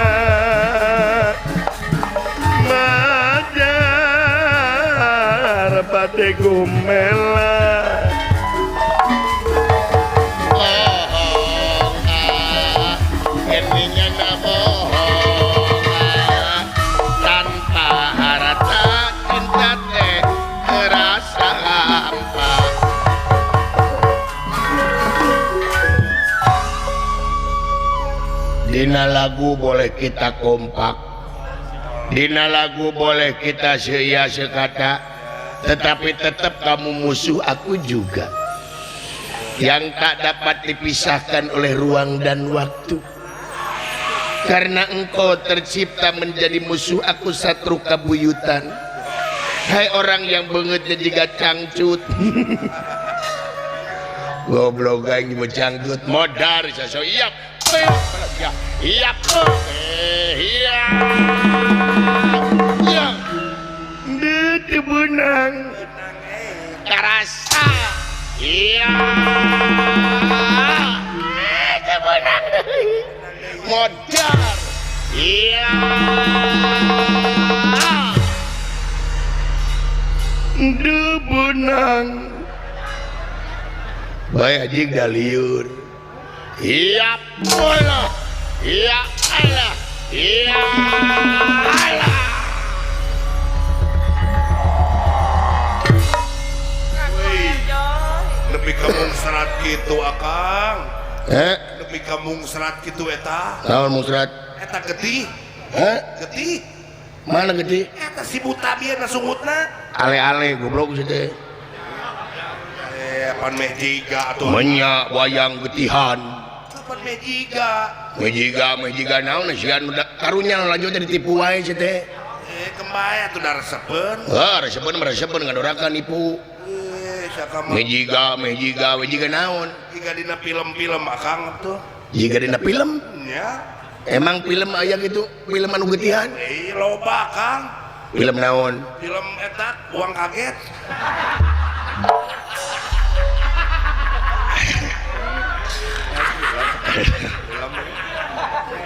majar pada gumela bohong geningan bohong tanpa harta cinta teh terasa hampa dina lagu boleh kita kompak dina lagu boleh kita seuya sekata tetapi tetap kamu musuh aku juga yang tak dapat dipisahkan oleh ruang dan waktu karena engkau tercipta menjadi musuh aku satru kabuyutan hai orang yang beungeutna jiga cangcut goblok aing cangcut modar saso iap iya iya di benang karasa iya benang modar iya di benang bae ajig daliur iya bola iya Allah iya Allah Nepi kamu serat gitu akang. Nepi kamu serat gitu eta. naon musrat Eta getih. Getih. mana gede Eta si buta bieu nasungutna. ale-ale goblok sih teh Pan mejiga atuh. menya wayang getihan Pan mejiga. mejiga naon sian karunya lanjut ditipu wae sih teh Kembaya tuh da resepeun. resepeun ngadorakan ipu Sakama. mejiga naon Jika dina film-film akang tuh. jika dina film Ya. emang film aya gitu film anu getihan Loba akang. film naon Film eta uang kaget.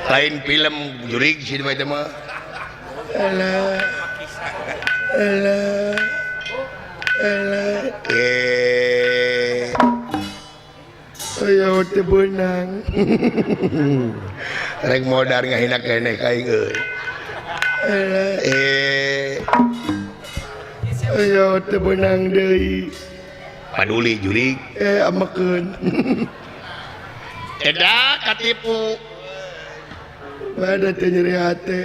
lain film jurig sih mah teh mah alah ayo teh benang rek modar ngahina keneh kaing euy ayo teh benang deui paduli jurig amakeun Eda katipu ada teh nyeri hate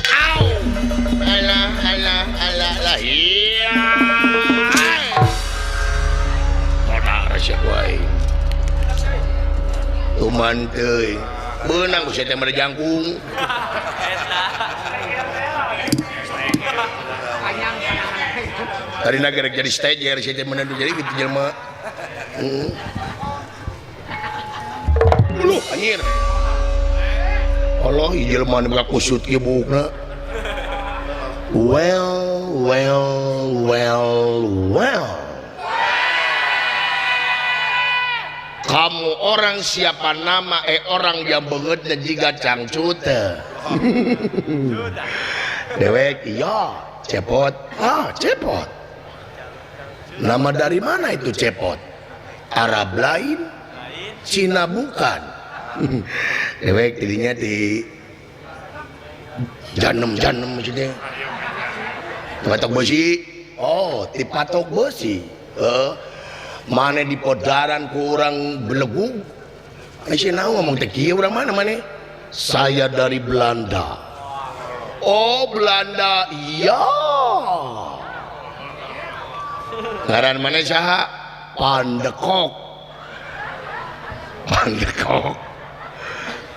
au alah iya modar sia wae tuman teuy beunang buset teh mere jangkung tadi nagerek jadi stager sia teh meunang jadi kitu jelema Loh, anjir. Allah, jelema nu buka kusut kieu buukna. Well. Kamu orang siapa nama orang yang beungeut dan jiga cangcut. Dewek, iya, Cepot. Ah, Cepot. Nama dari mana itu Cepot? Arab lain, Cina bukan. Dewek dirinya di janem maksudnya. Patok besi. Oh, di patok besi. Mana di podaran ku orang belegu. Masih tahu ngomong teki orang mana? Saya dari Belanda. Oh, Belanda. Iya. Ngaran mana saha? Pandekok.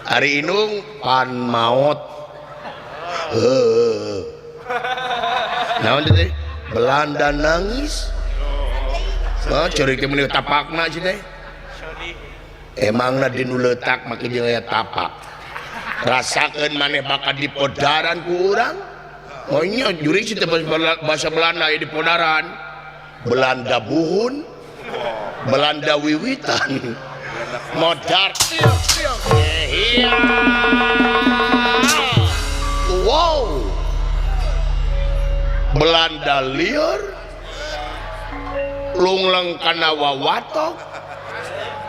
Hari Inung pan maut. Naon teh? Belanda nangis. Cari ke mana tapakna sih teh? Emangna dinu letak make jeung aya tapak. Rasakeun maneh bakal di podaran ku urang. Oh nya juri teh bahasa Belanda di podaran. Belanda buhun. Belanda wiwitan. Modar. Iya. Wow. Belanda liar. Lungleng kana wawatok.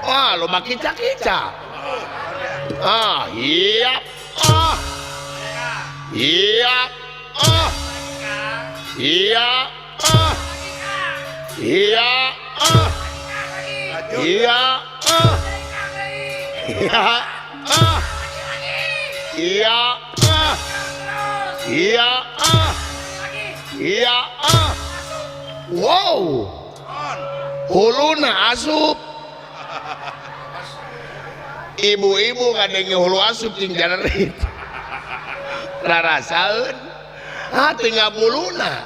Ah, lo makica-kica. Ah, iya. Ah. Iya. Ah. Iya. Ah. Iya. Ah. Iya. Ah. Iya. Ah. Iya. Ah. Iya. Ah. Iya. Ah. Wow. Huluna asup. Ibu-ibu ngadenge hulu asup cing janerit. Rarasaeun. Teu ngabuluna.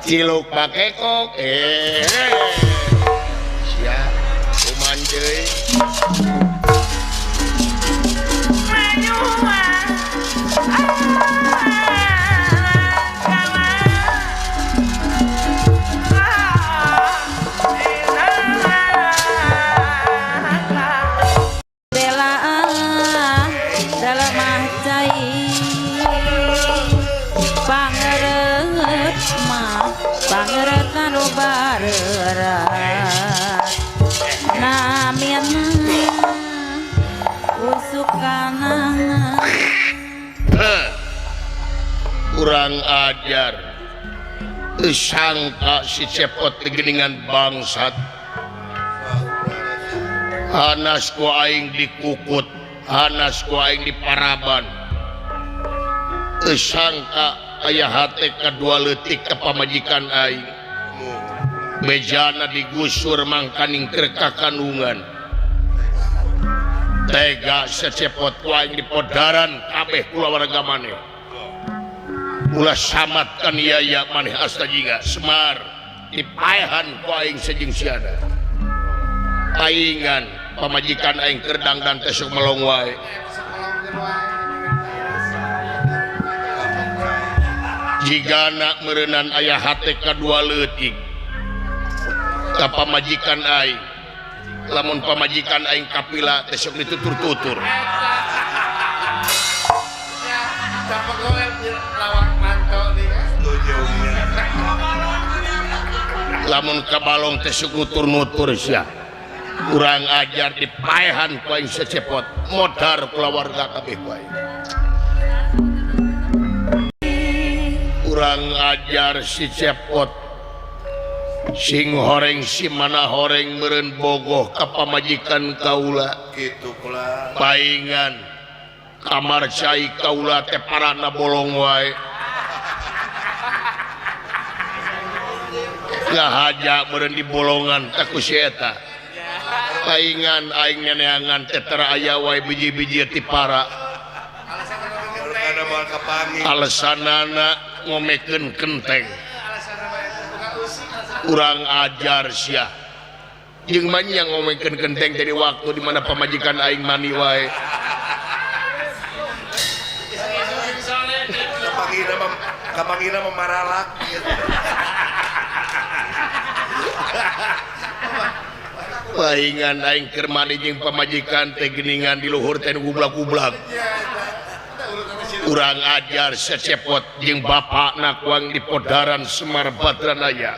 Ciluk pakekok. Sia kuman deui. Pangeran anu barerat namina usukana Kurang ajar. Sangka si cepot geningan bangsat. Hanas ku aing dikukut, hanas ku aing diparaban. Sangka aya hate kadua leutik ka pamajikan aing. Bejana digusur mangkaning keur kakandungan. Tega secepot ku aing di podaran kabeh kulawarga maneh. Ulah samatkan yaya maneh astajinga Semar dipaehan ku aing sejeng siana. Aingan pamajikan aing keur dangdan teh sok melong wae. Jigana meureunnan aya hate kadua leutik ka pamajikan aing. Lamun pamajikan aing kapila teh sok ditutur-tutur. Lamun kabalong teh sok nutur-nutur sia. Kurang ajar dipaehan ku aing secepot modar kulawarga kabeh wae. Kurang ajar si cepot sing horeng si mana horeng meureun bogoh ka pamajikan kaula Gitu pula. paingan kamar cai kaula teh parana bolong wae. Ngahaja meureun di bolongan ka ku si eta. Paingan aing neneangan teh tara aya wae biji-biji ti para. Ada mal kapangi. Alesanana ngomekeun kenteng. Kurang ajar sia. Jeung manya ngomekeun kenteng jadi waktu di mana pamajikan aing mani wae. Kapangina memaralak. Paingan aing keur mani jeung pamajikan teh geuningan di luhur teh gublak-gublak. Kurang ajar secepot jeung bapakna kuang di podaran Semar Badranaya.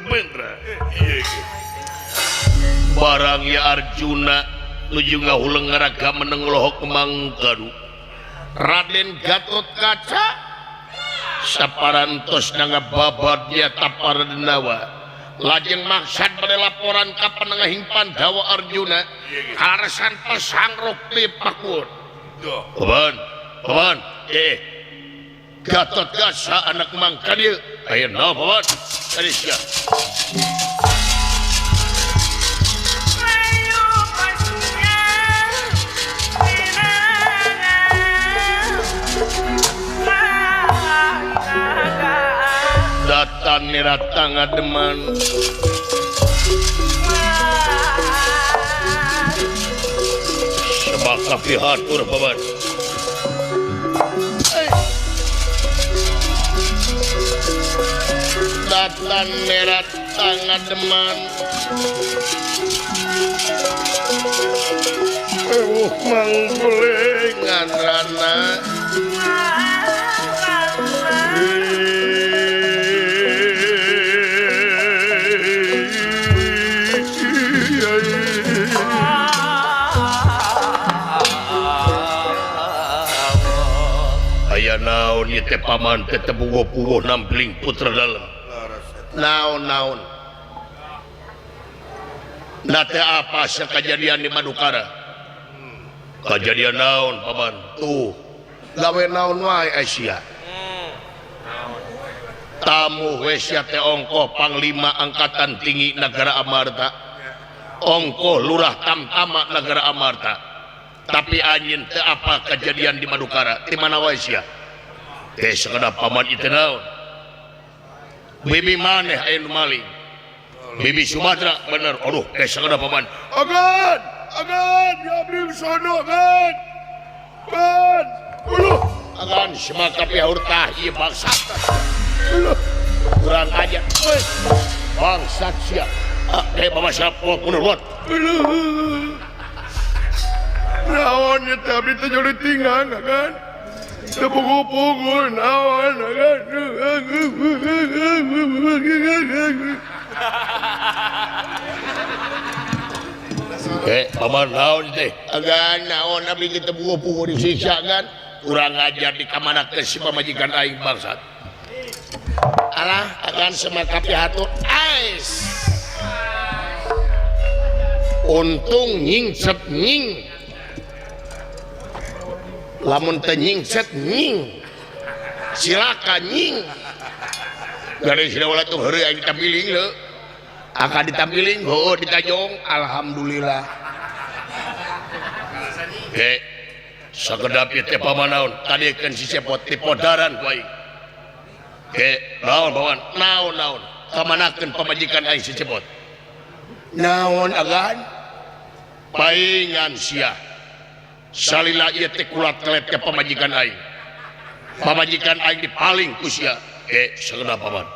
Bener. barangnya Arjuna nuju ngahuleng ngaraga meneng lohok mangkadu Raden Gatot Kaca saparantos nanga babar dia taparenawa lajeng maksad pada laporan ka penengahing Pandawa Arjuna karasan pesangrok di Pakur paman Gatot Kaca anak mangka dia ayo naon paman tadi siap datan nirata ngademan sebaka pihatur paman datan nirata ngademan manggulengan rana naon ieu teh paman teh puguh-puguh nampling putra dalam naon na teh apa sia kejadian di Madukara kejadian naon paman tuh gawe naon wae Asia tamu we sia teh ongkoh panglima angkatan tinggi negara Amarta ongkoh lurah Tamtama negara Amarta tapi anjeun teh apa kejadian di Madukara di mana wae sia sekedap paman itu naon bibi maneh aya nu maling bibi Sumatera bener aduh sekedap paman agan ya abdi sono agan agan semaka pihaur tah ieu bangsat kurang aja bangsat sia mama siap mundur naon ieu teh abdi teh jadi tinggal agan pukul-pukul naon paman naon teh agan naon abdi kita pukul-pukul disiksa kan kurang ajar di kamana ke si pamajikan aing bangsat alah agan semaka pihatur ais untung nyingset nying lamun teh nyingset nying silakan nying dari sila wala tuh heureuy aing ditampiling leuh akan ditampiling heuh ditajong alhamdulillah sakedap ieu teh pamanaon tadekeun si cepot ti podaran ku aing naon paman naon kamanakeun pamajikan aing si cepot naon agan paingan sia salila ieu teh kulat telet ke pamajikan aing dipaling ku sia sakeuna paman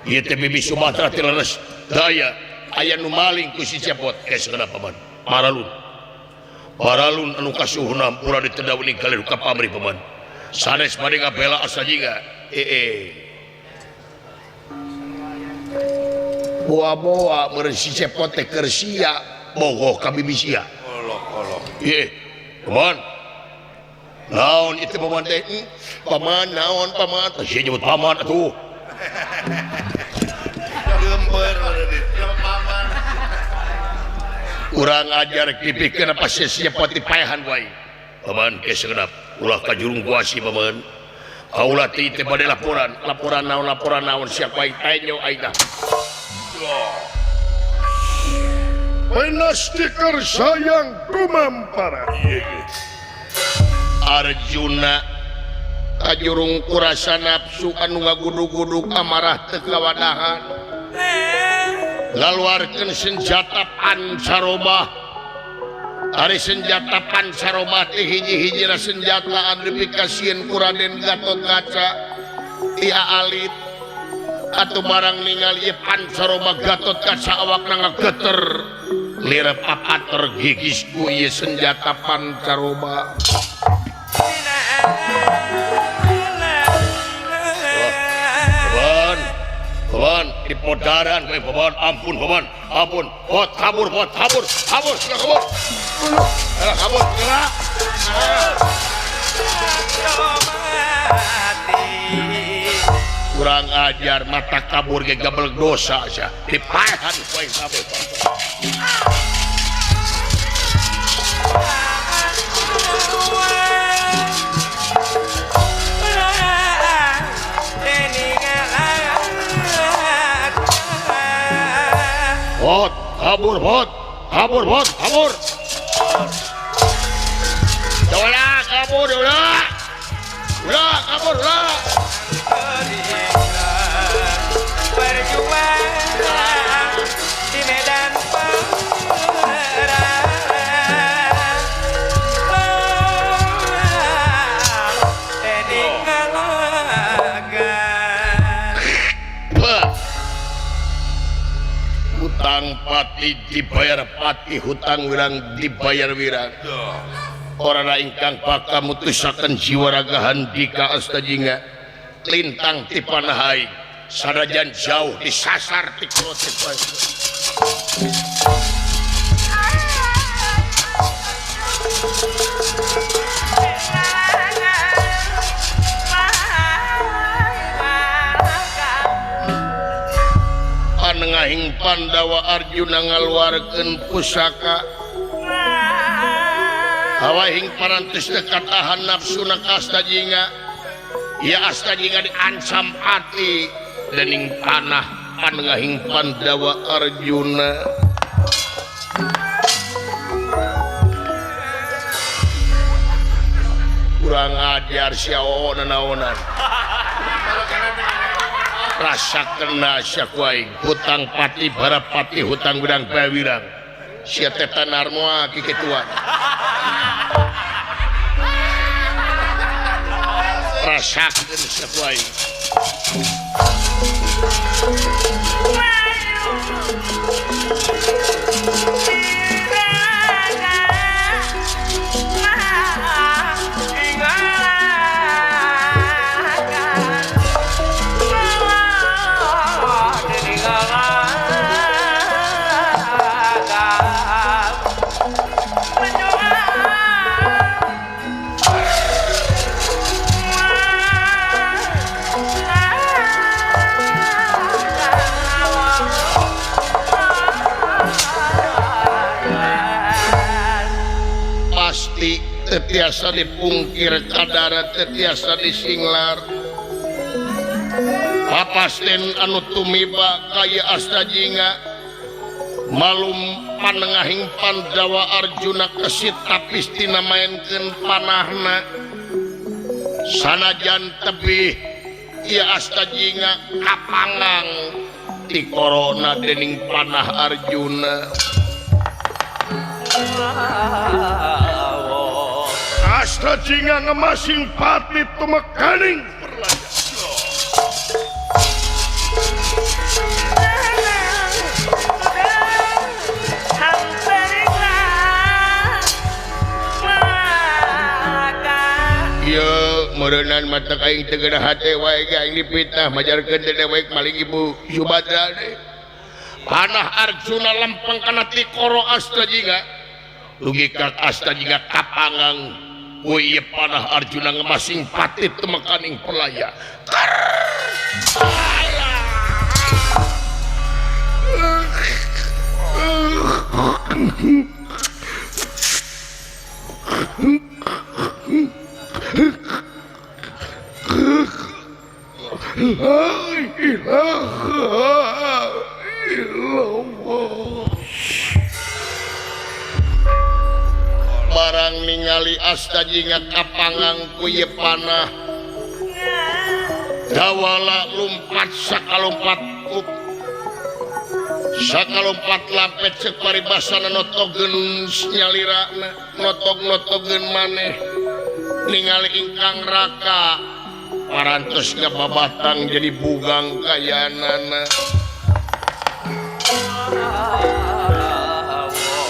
ieu teh bibi Sumatera teh leres daya aya nu maling ku si cepot sakeuna paman paralun anu kasuhna urang ditedawuning kali ka pamrih paman sanes bade ngabela asa jiga boa-boa meureun si cepot teh keur sia bogoh ka bibi sia paman naon itu paman teh paman naon paman sia nyebut paman atuh urang ajar dipikeun apa sia pot dipaehan wae paman ge segenap ulah ka jurung kuasi paman kaula teh bade laporan naon sia wae tanyo aing Penastikar sayang kumampara Arjuna kajurung kurasa nafsu anu ngagudug-gudug amarah teu kawadahan ngaluarkeun senjata pancaroba ari senjata pancaroba teh hiji-hijina senjata anu dipikasieun ku Raden Gatot Kaca tia alit atuh barang ningali pancaroba Gatot Kaca awakna ngageter lirep papater gigis ku ieu senjata pancaroba Paman di podaran paman ampun paman ampun bot kabur sudah kabur kabur gerak kurang ajar mata kabur ge gabel dosa aja dipaehan poe kabeh bot kabur udah kabur berjuang di medan perang hutang pati dibayar pati hutang wirang dibayar wirang orang ingkang baka mutusaken jiwa raga handika astajinga lintang ti panahai sadajan jauh disasar ti krote panengahing Pandawa Arjuna ngaluarkeun pusaka hawahing parantos dekatahan nafsuna ka astajinga ya astajinga diancam ati dening panah panengahing Pandawa Arjuna kurang ajar sia naonan rasa kena syakuaing hutang pati barapati hutang wirang bawirang sia teta narmoa kikituan rasakeun syakuaing tetiasa dipungkir kadara tetiasa disinglar papasten anu tumiba kaya astajinga malum panengahing Pandawa Arjuna kesit tapis dinamainkeun panahna sanajan tebih ieu astajinga kapangang ti korona dening panah Arjuna Astajinga ngemasing pati tumekaning ya merenang mata kaing tegena hati wae kaing dipitnah majarkeun teh dewek maling ibu Subadra deh panah Arjuna lempeng kana ti koro astajinga dugi ka astajinga kapangang ieu panah Arjuna ngemasing pati temekaning pelaya La ilaha illallah barang ningali astajinga kapangang ku ieu panah dawala lumpat sakalompat lampet ceuk paribasana notogeun nyalirana notog-notogeun maneh ningali ingkang raka parantos gababatang jadi bugang kayanana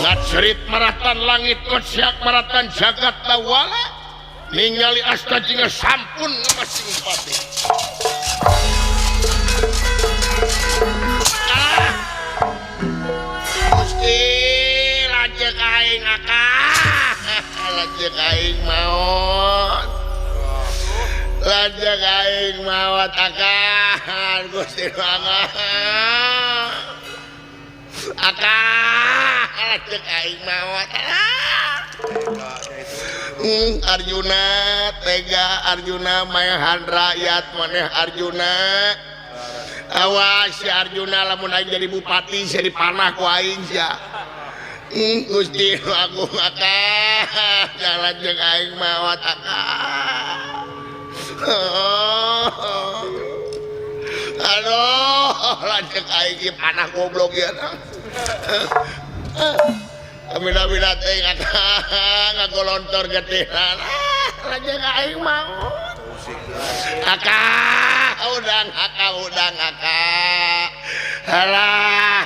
ngacerit maratan langit kosiak maratan jagat tawala ningali astajinga sampun ngemasing pati lajeng aing lajeng aing maot lajeng aing maot akan Gusti lajeng aing maot Arjuna tega Arjuna maehan rakyat maneh Arjuna awas si Arjuna lamun aing jadi bupati jadi panah ku aing sia Gusti Agung jalan jeung aing maot aduh lanjut aing ieu panah goblok ieu Amina teh ngagolontor gedean lanjut aing maot udang halah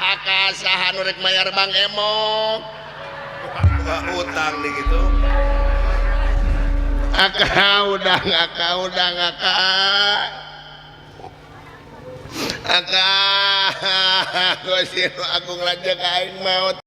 saha nu rek mayar Bang Emok utang nih gitu udang Gusti Agung lajeng aing maot